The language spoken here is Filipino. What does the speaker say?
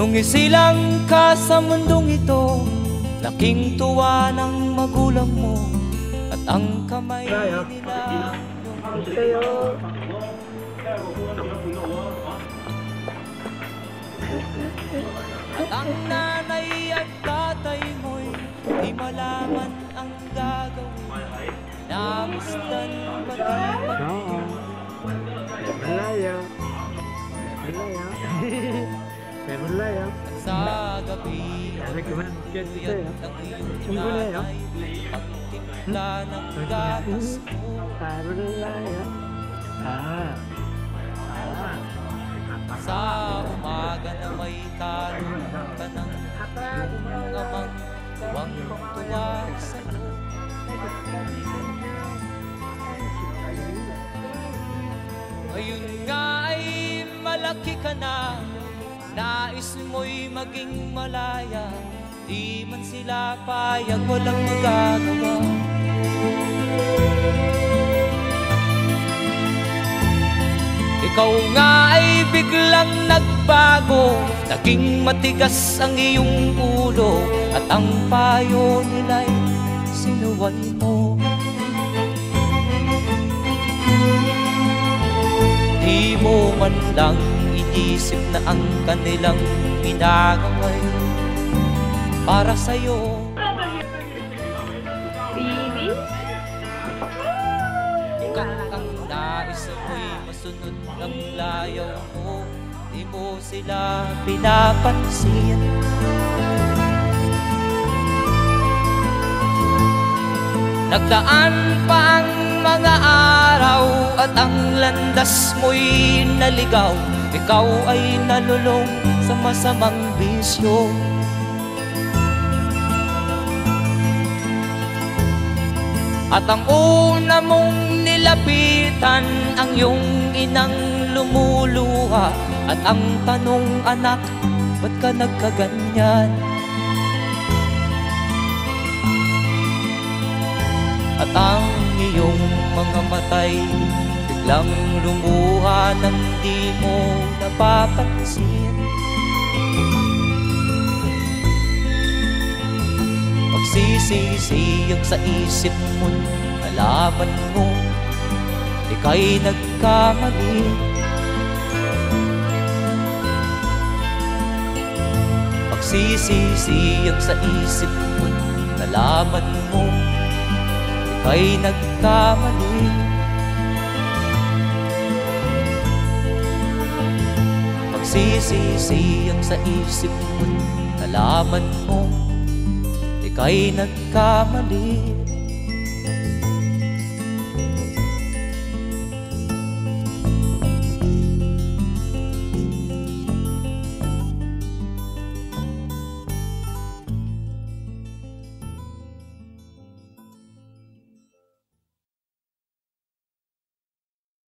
Nung isilang ka sa mundong ito, laking tuwa ng magulang mo, at ang kamay nila Sa'yo. at ang nanay at tatay mo'y di malaman ang gagawin. Namasdan pati Malaya. Malaya. Malaya. at sa gabi tuyat ang iyong nanay, pagtimpla ng gatas mo. Malaya. Sa umaga na may kalong ka ng iyong amang tuwang-tuwa sa'yo. Ngayon nga ay malaki ka na, nais mo'y maging malaya, di man sila payag, walang magagawa. Ikaw nga ay biglang nagbago, naging matigas ang iyong ulo, at ang payo nila'y sinuway mo. Di mo man lang inisip na ang kanilang ginagawa'y para sa'yo. Baby? Kung ang nais mo'y masunod ng layaw mo, di mo sila pinapansin. Nagdaan pa ang mga araw at ang landas mo'y naligaw, ikaw ay nalulong sa masamang bisyo. At ang una mong nilapitan ang iyong inang lumuluha, at ang tanong, anak, ba't ka nagkaganyan? At ang iyong mga matay biglang lumuha nang di mo napapansin. Magsisisiyag sa isip mo, nalaman mo ika'y nagkamali. Magsisisiyag sa isip mo, nalaman mo ika'y nagkamali. Magsisisiyag sa isip mo, nalaman mo ika'y nagkamali.